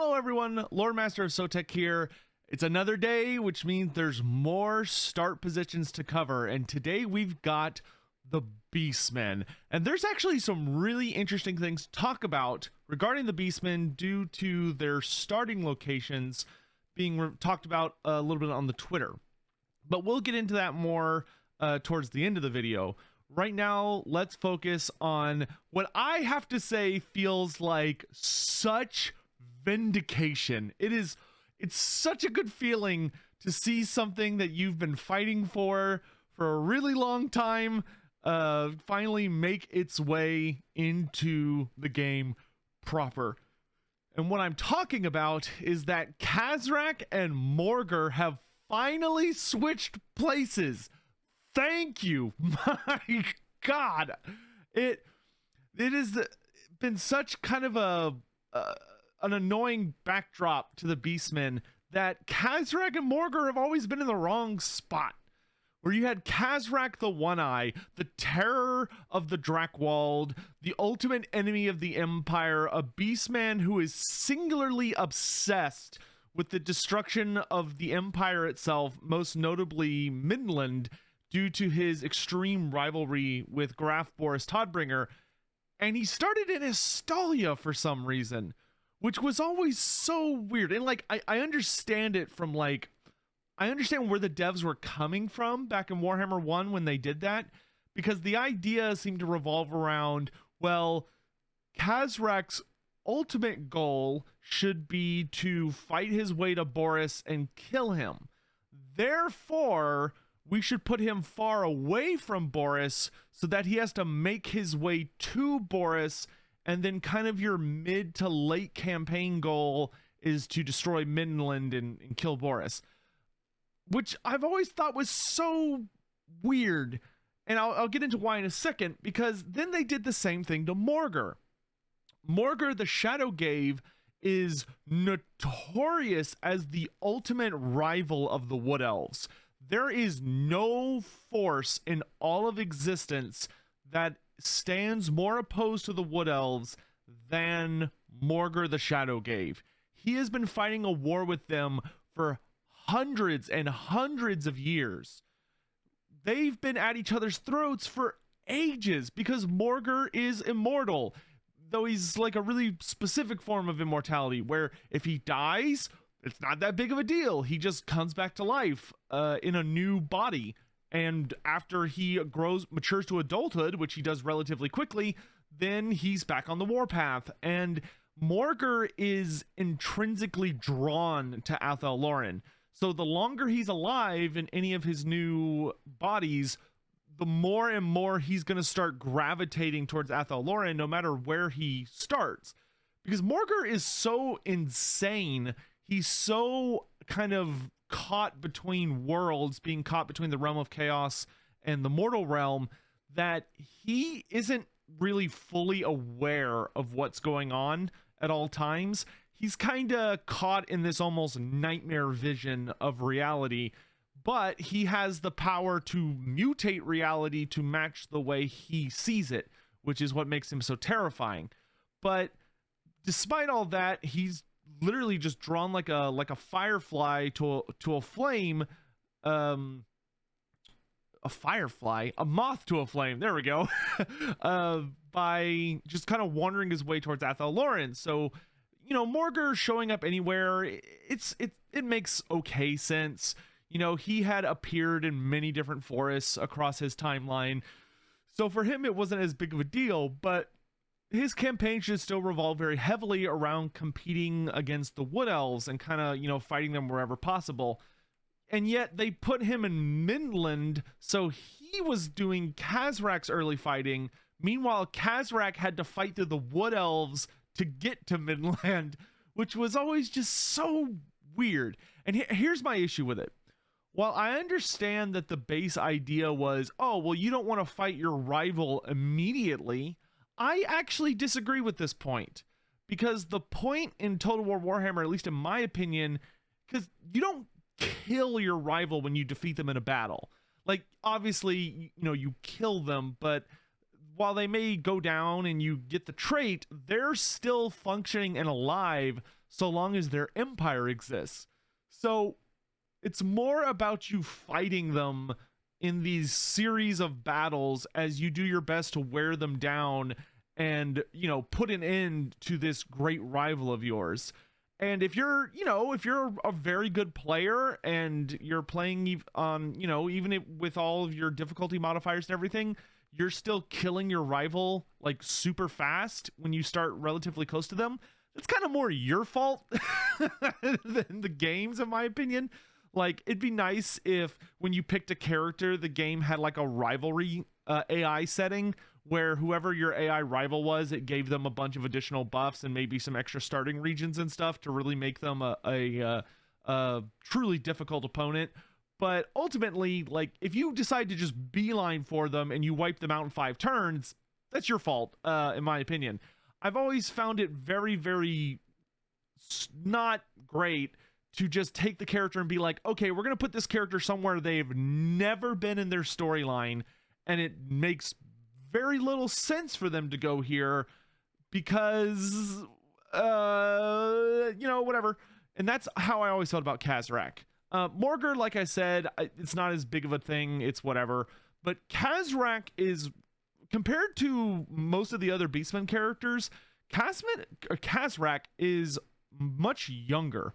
Hello everyone, Loremaster of Sotek here. It's another day, which means there's more start positions to cover, and today we've got the Beastmen. And there's actually some really interesting things to talk about regarding the Beastmen due to their starting locations being talked about a little bit on the Twitter. But we'll get into that more towards the end of the video. Right now, let's focus on what I have to say feels like such vindication. It's such a good feeling to see something that you've been fighting for a really long time finally make its way into the game proper. And what I'm talking about is that Khazrak and Morghur have finally switched places. Thank you. My God. It has been such kind of an annoying backdrop to the Beastmen that Khazrak and Morghur have always been in the wrong spot. Where you had Khazrak the One-Eye, the terror of the Drakkwald, the ultimate enemy of the Empire, a beastman who is singularly obsessed with the destruction of the Empire itself, most notably Midland, due to his extreme rivalry with Graf Boris Todbringer. And he started in Estalia for some reason, which was always so weird. And like, I understand it from like, I understand where the devs were coming from back in Warhammer 1 when they did that, because the idea seemed to revolve around, well, Khazrak's ultimate goal should be to fight his way to Boris and kill him. Therefore, we should put him far away from Boris so that he has to make his way to Boris, and then kind of your mid to late campaign goal is to destroy Midland and kill Boris. Which I've always thought was so weird. And I'll get into why in a second, because then they did the same thing to Morghur. Morghur the Shadowgave is notorious as the ultimate rival of the Wood Elves. There is no force in all of existence that stands more opposed to the Wood Elves than Morghur the Shadowgave. He has been fighting a war with them for hundreds and hundreds of years. They've been at each other's throats for ages because Morghur is immortal, though he's like a really specific form of immortality where if he dies, it's not that big of a deal. He just comes back to life in a new body. And after he matures to adulthood, which he does relatively quickly, then he's back on the warpath. And Morghur is intrinsically drawn to Athel Loren. So the longer he's alive in any of his new bodies, the more and more he's going to start gravitating towards Athel Loren, no matter where he starts. Because Morghur is so insane. He's so kind of caught between worlds, being caught between the realm of chaos and the mortal realm, that he isn't really fully aware of what's going on at all times. He's kind of caught in this almost nightmare vision of reality, but he has the power to mutate reality to match the way he sees it, which is what makes him so terrifying. But despite all that, he's literally just drawn like a firefly to a flame, a moth to a flame, there we go, by just kind of wandering his way towards Athel Loren. So, you know, Morghur showing up anywhere, it makes okay sense. You know, he had appeared in many different forests across his timeline, so for him it wasn't as big of a deal, but his campaign should still revolve very heavily around competing against the Wood Elves and kind of, you know, fighting them wherever possible. And yet they put him in Midland, so he was doing Khazrak's early fighting. Meanwhile, Khazrak had to fight through the Wood Elves to get to Midland, which was always just so weird. And here's my issue with it. While I understand that the base idea was, oh, well, you don't want to fight your rival immediately, I actually disagree with this point, because the point in Total War Warhammer, at least in my opinion, because you don't kill your rival when you defeat them in a battle. Like, obviously, you know, you kill them, but while they may go down and you get the trait, they're still functioning and alive so long as their empire exists. So it's more about you fighting them in these series of battles as you do your best to wear them down and, you know, put an end to this great rival of yours. And if you're, you know, if you're a very good player and you're playing on, you know, even with all of your difficulty modifiers and everything, you're still killing your rival like super fast when you start relatively close to them. It's kind of more your fault than the game's, in my opinion. Like, it'd be nice if when you picked a character, the game had like a rivalry AI setting where whoever your AI rival was, it gave them a bunch of additional buffs and maybe some extra starting regions and stuff to really make them a truly difficult opponent. But ultimately, like, if you decide to just beeline for them and you wipe them out in 5 turns, that's your fault, in my opinion. I've always found it very, very not great to just take the character and be like, okay, we're going to put this character somewhere they've never been in their storyline, and it makes very little sense for them to go here because, you know, whatever. And that's how I always felt about Khazrak. Morghur, like I said, it's not as big of a thing. It's whatever. But Khazrak is, compared to most of the other Beastmen characters, Khazrak is much younger.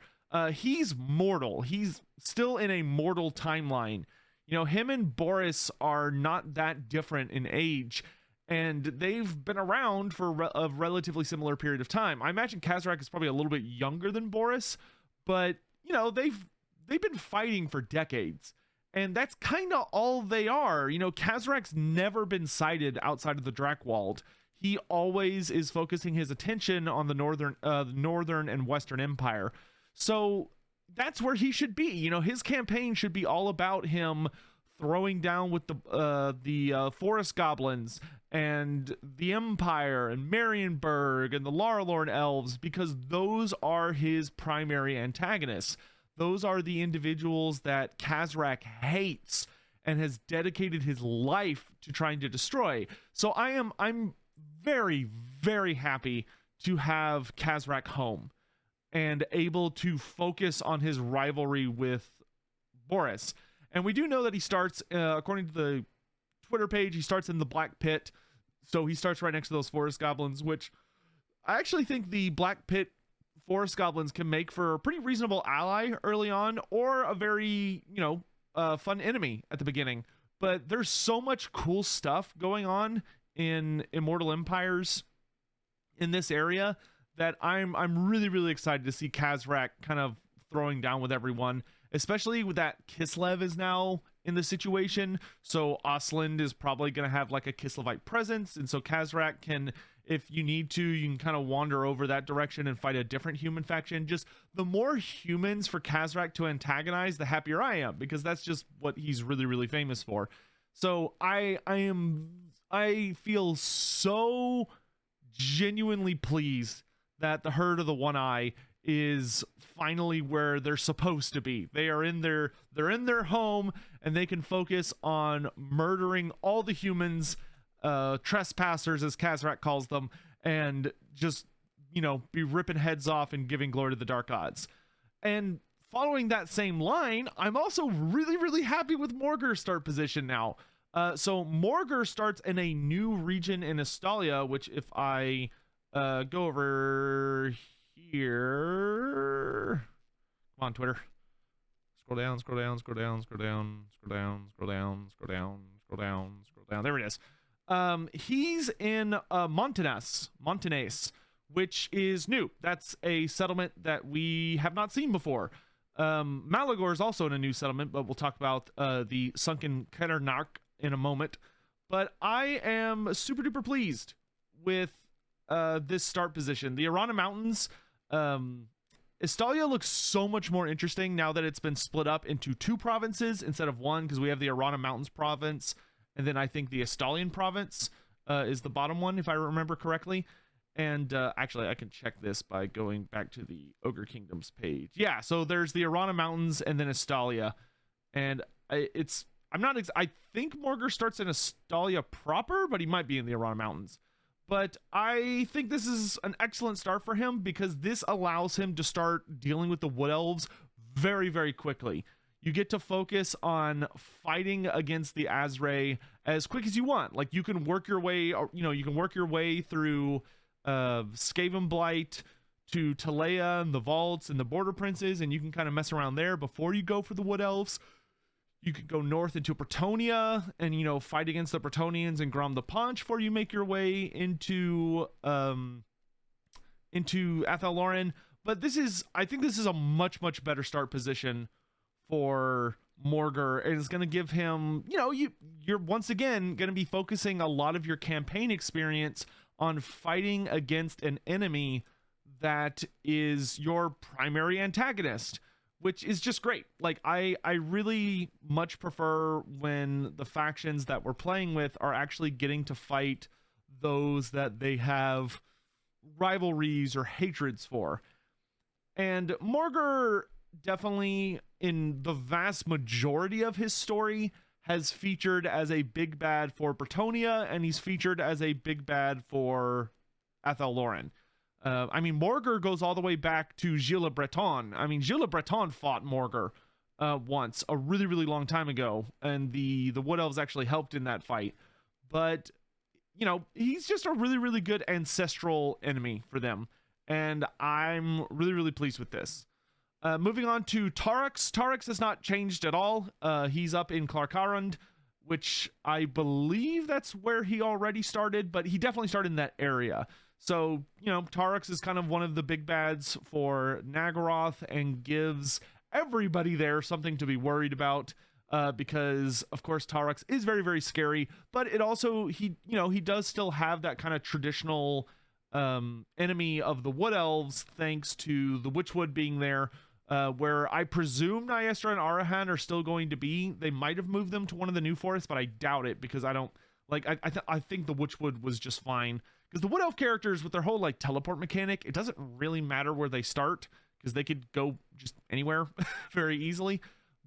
He's mortal. He's still in a mortal timeline. You know, him and Boris are not that different in age, and they've been around for a relatively similar period of time. I imagine Khazrak is probably a little bit younger than Boris, but, you know, they've been fighting for decades, and that's kind of all they are. You know, Khazrak's never been sighted outside of the Drakkwald. He always is focusing his attention on the northern and western empire. So that's where he should be. You know, his campaign should be all about him throwing down with the forest goblins and the Empire and Marienburg and the Laralorn elves, because those are his primary antagonists. Those are the individuals that Khazrak hates and has dedicated his life to trying to destroy. So I'm very, very happy to have Khazrak home and able to focus on his rivalry with Boris. And we do know that he starts, according to the Twitter page, he starts in the Black Pit. So he starts right next to those forest goblins, which I actually think the Black Pit forest goblins can make for a pretty reasonable ally early on, or a very, you know, fun enemy at the beginning. But there's so much cool stuff going on in Immortal Empires in this area that I'm really, really excited to see Khazrak kind of throwing down with everyone, especially with that Kislev is now in the situation. So Ostland is probably going to have like a Kislevite presence, and so Khazrak can, if you need to, you can kind of wander over that direction and fight a different human faction. Just the more humans for Khazrak to antagonize, the happier I am, because that's just what he's really, really famous for. So I feel so genuinely pleased that the Herd of the One Eye is finally where they're supposed to be. They're in their home, and they can focus on murdering all the humans, trespassers as Khazrak calls them, and just, you know, be ripping heads off and giving glory to the dark gods. And following that same line, I'm also really, really happy with Morghur's start position now. So Morghur starts in a new region in Estalia, which if I go over here, come on, Twitter, scroll down, scroll down, scroll down, scroll down, scroll down, scroll down, scroll down, scroll down, scroll down. There it is. He's in Montanès, which is new. That's a settlement that we have not seen before. Malagor is also in a new settlement, but we'll talk about the sunken Khazrak in a moment. But I am super duper pleased with this start position. The Arana Mountains, Estalia looks so much more interesting now that it's been split up into 2 provinces instead of 1, because we have the Arana Mountains province, and then I think the Estalian province is the bottom one, if I remember correctly. And actually, I can check this by going back to the Ogre Kingdoms page. Yeah, so there's the Arana Mountains and then Estalia. And I'm I think Morghur starts in Astalia proper, but he might be in the Arana Mountains. But I think this is an excellent start for him because this allows him to start dealing with the Wood Elves very, very quickly. You get to focus on fighting against the Azrae as quick as you want. Like, you can work your way, you can work your way through Skaven Blight to Talea and the Vaults and the Border Princes, and you can kind of mess around there before you go for the Wood Elves. You could go north into Bretonnia and, fight against the Bretonians and Grom the Paunch before you make your way into Athel Loren. But I think this is a much, much better start position for Morghur. And it's going to give him, you're once again going to be focusing a lot of your campaign experience on fighting against an enemy that is your primary antagonist, which is just great. Like, I really much prefer when the factions that we're playing with are actually getting to fight those that they have rivalries or hatreds for. And Morghur definitely, in the vast majority of his story, has featured as a big bad for Bretonnia, and he's featured as a big bad for Athel Loren. Morghur goes all the way back to Gilles le Breton. Gilles le Breton fought Morghur once, a really, really long time ago, and the Wood Elves actually helped in that fight. But, he's just a really, really good ancestral enemy for them, and I'm really, really pleased with this. Moving on to Taurox. Taurox has not changed at all. He's up in Clarkarund, which I believe that's where he already started, but he definitely started in that area. So, Taurox is kind of one of the big bads for Naggaroth and gives everybody there something to be worried about, because, of course, Taurox is very, very scary, but it also, he does still have that kind of traditional enemy of the Wood Elves, thanks to the Witchwood being there, where I presume Nyestra and Arahan are still going to be. They might have moved them to one of the new forests, but I doubt it, because I don't, I think the Witchwood was just fine. Because the Wood Elf characters, with their whole, teleport mechanic, it doesn't really matter where they start, because they could go just anywhere very easily.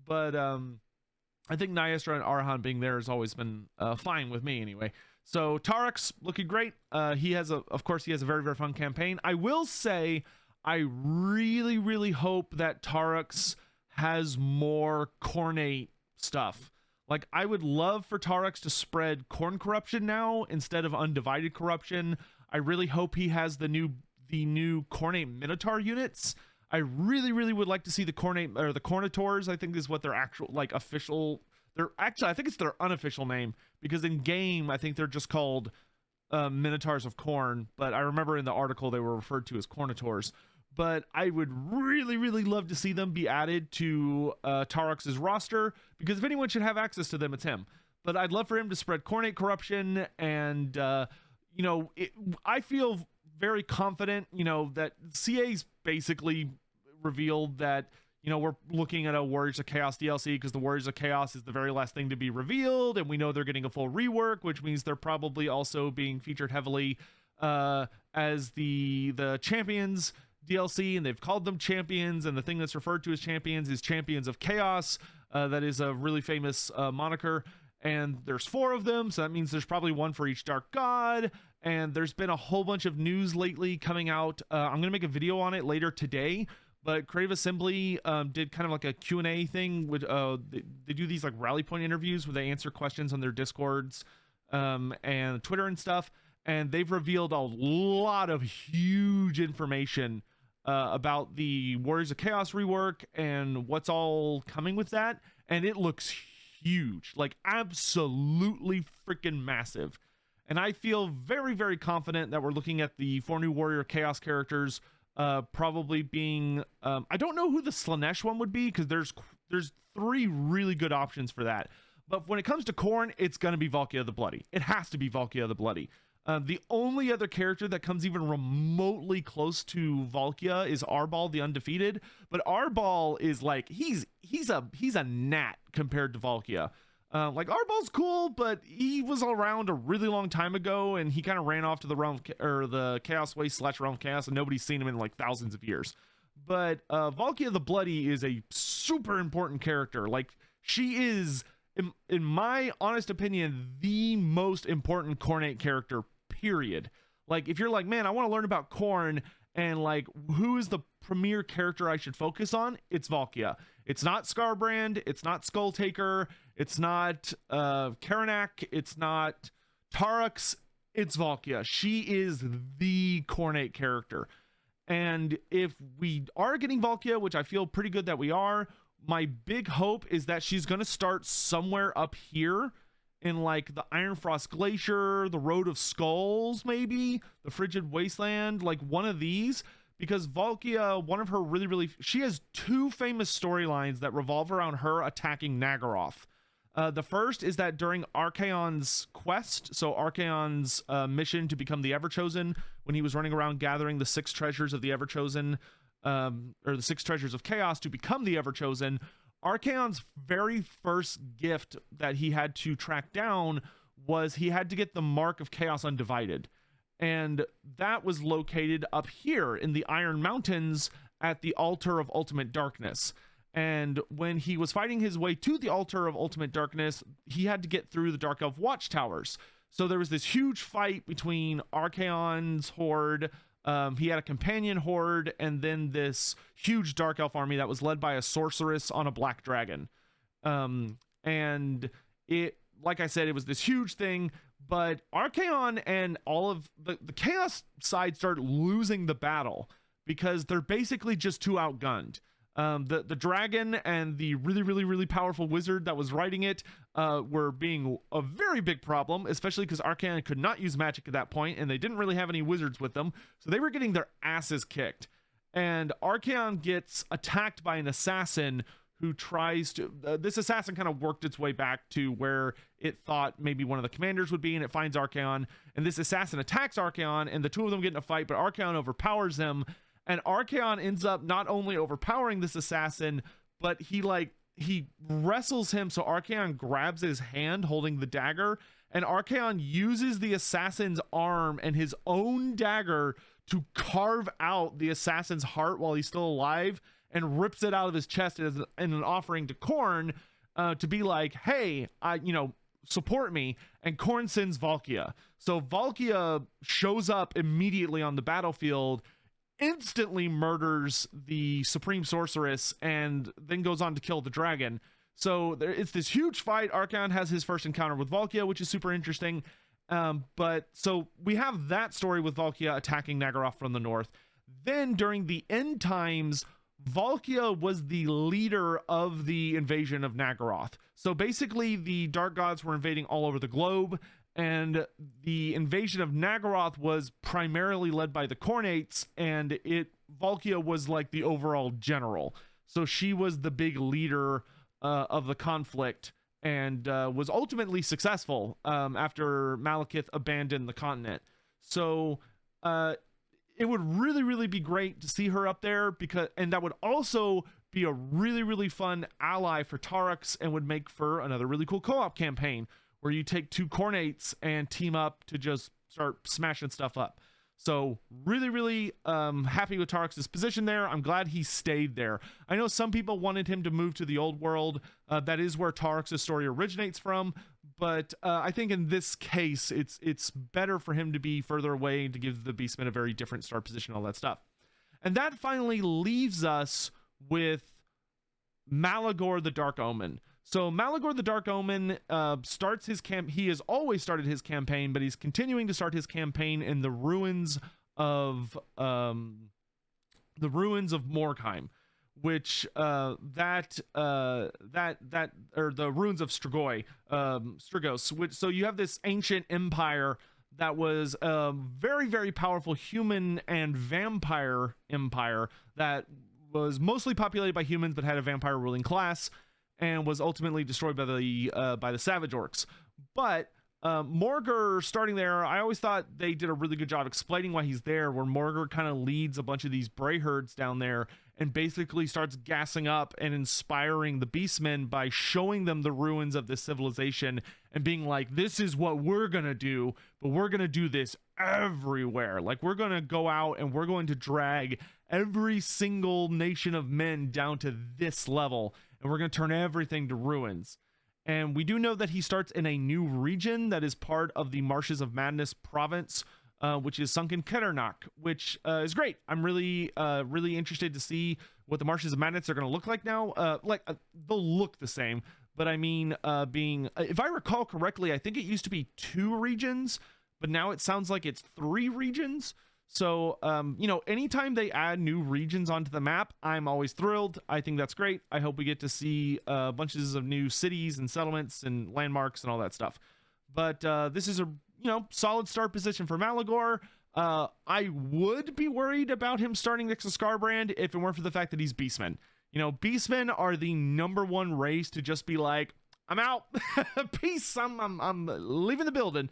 But I think Nyestra and Arahan being there has always been fine with me anyway. So Taurox looking great. Of course, he has a very, very fun campaign. I will say, I really, really hope that Taurox has more Khornate stuff. Like, I would love for Taurox to spread Khorne corruption now instead of undivided corruption. I really hope he has the new Khornate Minotaur units. I really, really would like to see the Khornate, or the Khornators, I think is what their actual, official, I think it's their unofficial name, because in game, I think they're just called Minotaurs of Khorne, but I remember in the article they were referred to as Khornators. But I would really, really love to see them be added to Taurox's roster, because if anyone should have access to them, it's him. But I'd love for him to spread Khornate corruption, and I feel very confident, that CA's basically revealed that, we're looking at a Warriors of Chaos DLC, because the Warriors of Chaos is the very last thing to be revealed, and we know they're getting a full rework, which means they're probably also being featured heavily as the Champions DLC, and they've called them Champions, and the thing that's referred to as Champions is Champions of Chaos. That is a really famous moniker, and there's 4 of them, so that means there's probably one for each Dark God, and there's been a whole bunch of news lately coming out. I'm going to make a video on it later today, but Creative Assembly did kind of like a Q&A thing. With they do these rally point interviews where they answer questions on their Discords and Twitter and stuff, and they've revealed a lot of huge information about the Warriors of Chaos rework and what's all coming with that, and it looks huge, absolutely freaking massive. And I feel very, very confident that we're looking at the 4 new Warrior Chaos characters probably being I don't know who the Slanesh one would be, because there's 3 really good options for that. But when it comes to Khorne, it's going to be Valkia the Bloody. It has to be Valkia the Bloody. The only other character that comes even remotely close to Valkia is Arbal the Undefeated, but Arbal is he's a gnat compared to Valkia. Arbal's cool, but he was around a really long time ago, and he kind of ran off to the realm or the Chaos Waste / Realm of Chaos, and nobody's seen him in thousands of years. But Valkia the Bloody is a super important character. She is in my honest opinion, the most important Khornate character, period. Like, if you're like, man, I want to learn about Khorne, and like, who is the premier character I should focus on? It's Valkia. It's not Scarbrand, it's not Skulltaker, it's not Karanak, it's not Taurox, it's Valkia. She is the Khornate character. And if we are getting Valkia, which I feel pretty good that we are, my big hope is that she's going to start somewhere up here in like the Ironfrost Glacier, the Road of Skulls, maybe the Frigid Wasteland, like one of these, because Valkia, one of her she has two famous storylines that revolve around her attacking Naggaroth. The first is that during Archaon's quest, so Archaon's mission to become the Everchosen, when he was running around gathering the 6 treasures of the Everchosen, or the 6 treasures of chaos to become the Everchosen, Archaon's very first gift that he had to track down was he had to get the Mark of Chaos Undivided. And that was located up here in the Iron Mountains at the Altar of Ultimate Darkness. And when he was fighting his way to the Altar of Ultimate Darkness, he had to get through the Dark Elf Watchtowers. So there was this huge fight between Archaon's horde, he had a companion horde, and then this huge Dark Elf army that was led by a sorceress on a black dragon. And it, like I said, it was this huge thing, but Archaon and all of the Chaos side started losing the battle because they're basically just too outgunned. The dragon and the really powerful wizard that was riding it were being a very big problem, especially because Archaon could not use magic at that point, and they didn't really have any wizards with them, so they were getting their asses kicked. And Archaon gets attacked by an assassin who tries to... this assassin kind of worked its way back to where it thought maybe one of the commanders would be, and it finds Archaon, and this assassin attacks Archaon, and the two of them get in a fight, but Archaon overpowers them. And Archaon ends up not only overpowering this assassin, but he wrestles him, so Archaon grabs his hand holding the dagger, and Archaon uses the assassin's arm and his own dagger to carve out the assassin's heart while he's still alive, and rips it out of his chest in an offering to Khorne, to be like, hey, support me. And Khorne sends Valkia. So Valkia shows up immediately on the battlefield, instantly murders the Supreme Sorceress, and then goes on to kill the dragon. So it's this huge fight. Archaon has his first encounter with Valkia, which is super interesting. But so we have that story with Valkia attacking Naggaroth from the north. Then during the end times, Valkia was the leader of the invasion of Naggaroth. So basically the Dark Gods were invading all over the globe, and the invasion of Naggaroth was primarily led by the Khornates, and Valkia was like the overall general. So she was the big leader of the conflict, and was ultimately successful after Malekith abandoned the continent. So it would really be great to see her up there, and that would also be a really fun ally for Taurox, and would make for another really cool co-op campaign where you take 2 Khornates and team up to just start smashing stuff up. So really happy with Taurox's position there. I'm glad he stayed there. I know some people wanted him to move to the old world. That is where Taurox's story originates from, but I think in this case it's better for him to be further away, to give the Beastmen a very different start position, all that stuff. And that finally leaves us with Malagor the Dark Omen. So Malagor the Dark Omen starts his he has always started his campaign, but he's continuing to start his campaign in the ruins of Morgheim, which or the ruins of Strigos. Which, so you have this ancient empire that was a very powerful human and vampire empire that was mostly populated by humans but had a vampire ruling class, and was ultimately destroyed by the Savage Orcs. But Morghur starting there, I always thought they did a really good job explaining why he's there, where Morghur kind of leads a bunch of these Bray herds down there and basically starts gassing up and inspiring the Beastmen by showing them the ruins of this civilization and being like, this is what we're gonna do, but we're gonna do this everywhere. Like, we're gonna go out and we're going to drag every single nation of men down to this level, and we're going to turn everything to ruins. And we do know that he starts in a new region that is part of the Marshes of Madness province, which is Sunken Kedarnak, which is great. I'm really interested to see what the Marshes of Madness are going to look like now. They'll look the same, but I mean, if I recall correctly, I think it used to be 2 regions, but now it sounds like it's 3 regions. So, anytime they add new regions onto the map, I'm always thrilled. I think that's great. I hope we get to see bunches of new cities and settlements and landmarks and all that stuff. But this is a, solid start position for Malagor. I would be worried about him starting next to Skarbrand if it weren't for the fact that he's Beastmen. Beastmen are the #1 race to just be like, I'm out. Peace. I'm leaving the building.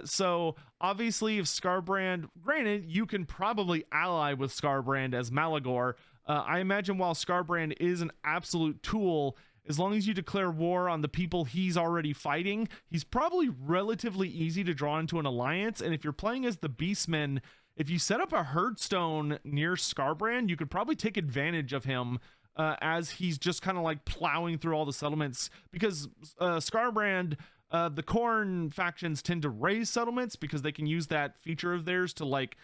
So obviously if Skarbrand, granted, you can probably ally with Skarbrand as Malagor. I imagine while Skarbrand is an absolute tool, as long as you declare war on the people he's already fighting, he's probably relatively easy to draw into an alliance. And if you're playing as the Beastmen, if you set up a herdstone near Skarbrand, you could probably take advantage of him as he's just kind of like plowing through all the settlements, because Skarbrand, the Khorne factions tend to raise settlements because they can use that feature of theirs to like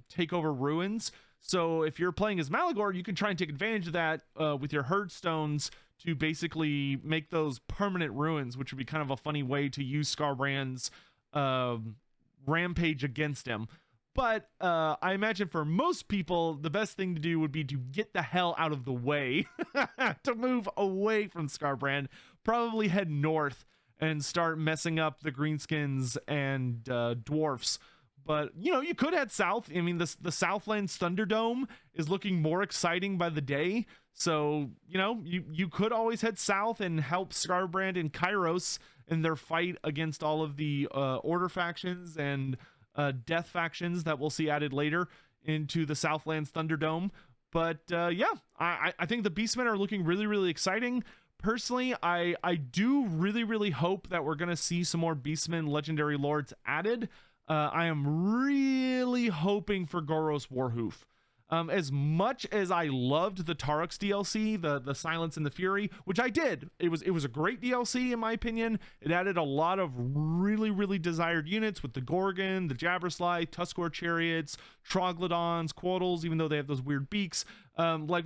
take over ruins. So if you're playing as Malagor, you can try and take advantage of that with your herdstones to basically make those permanent ruins, which would be kind of a funny way to use Skarbrand's rampage against him. But I imagine for most people, the best thing to do would be to get the hell out of the way, to move away from Skarbrand, probably head north and start messing up the greenskins and dwarfs. But, you could head south. I mean, the Southlands Thunderdome is looking more exciting by the day. So, you could always head south and help Skarbrand and Kairos in their fight against all of the Order factions and Death factions that we'll see added later into the Southlands Thunderdome. But, I think the Beastmen are looking really, really exciting. Personally, I do really hope that we're going to see some more Beastmen Legendary Lords added. I am really hoping for Goros Warhoof. As much as I loved the Taurox DLC, the Silence and the Fury, which I did, it was a great DLC in my opinion. It added a lot of really desired units with the Gorgon, the Jabberslai, Tuskor chariots, Troglodons, Quaddles, even though they have those weird beaks. We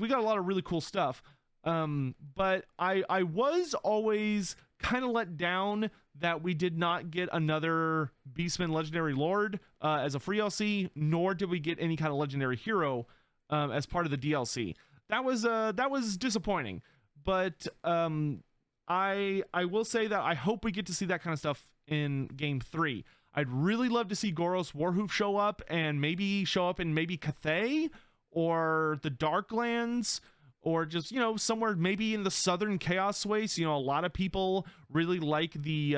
got a lot of really cool stuff. But I was always kind of let down that we did not get another Beastman Legendary Lord as a free DLC, nor did we get any kind of legendary hero as part of the DLC. That was disappointing. But I will say that I hope we get to see that kind of stuff in Game 3. I'd really love to see Goros Warhoof show up, and maybe show up in maybe Cathay or the Darklands, or just, somewhere maybe in the Southern Chaos Waste. A lot of people really like the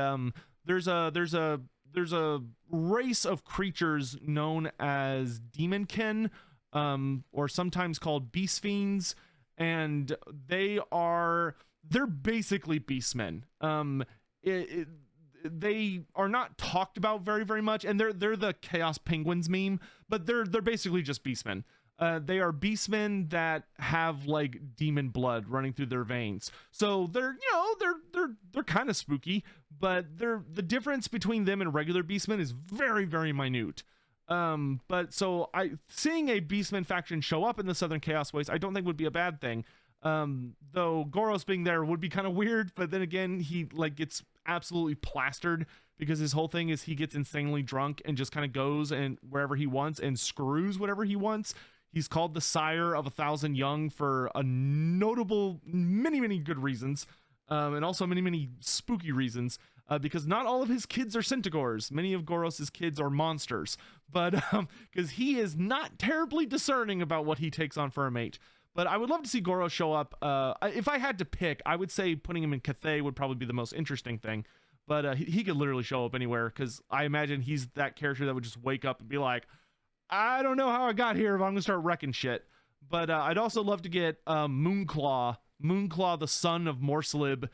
there's a race of creatures known as Demonkin, or sometimes called Beast Fiends, and they're basically Beastmen. They are not talked about very much, and they're the Chaos Penguins meme, but they're basically just Beastmen. They are Beastmen that have like demon blood running through their veins. So they're kind of spooky, but the difference between them and regular Beastmen is very minute. But so seeing a Beastmen faction show up in the Southern Chaos Waste, I don't think would be a bad thing. Though Goros being there would be kind of weird, but then again, he gets absolutely plastered because his whole thing is he gets insanely drunk and just kind of goes and wherever he wants and screws whatever he wants. He's called the sire of 1,000 young for a notable many good reasons, and also many spooky reasons, because not all of his kids are Centaurs. Many of Goros's kids are monsters, but because he is not terribly discerning about what he takes on for a mate. But I would love to see Goros show up. If I had to pick, I would say putting him in Cathay would probably be the most interesting thing. But he could literally show up anywhere, because I imagine he's that character that would just wake up and be like, I don't know how I got here, but I'm gonna start wrecking shit. But I'd also love to get Moonclaw, the son of Morslib,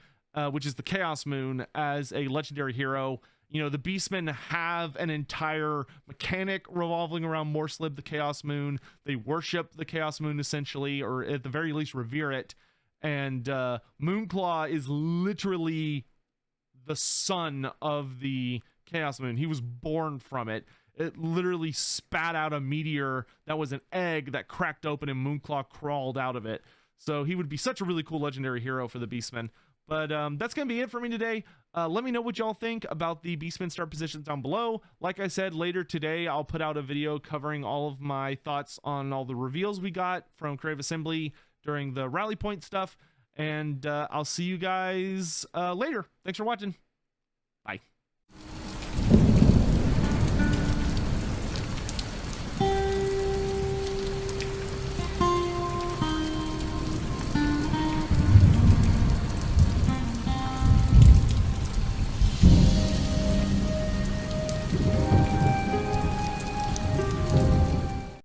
which is the Chaos Moon, as a legendary hero. The Beastmen have an entire mechanic revolving around Morslib, the Chaos Moon. They worship the Chaos Moon essentially, or at the very least revere it. And Moonclaw is literally the son of the Chaos Moon. He was born from it. It literally spat out a meteor that was an egg that cracked open and Moonclaw crawled out of it. So he would be such a really cool legendary hero for the Beastmen. But that's going to be it for me today. Let me know what y'all think about the Beastmen start positions down below. Like I said, later today, I'll put out a video covering all of my thoughts on all the reveals we got from Crave Assembly during the rally point stuff. And I'll see you guys later. Thanks for watching. Bye.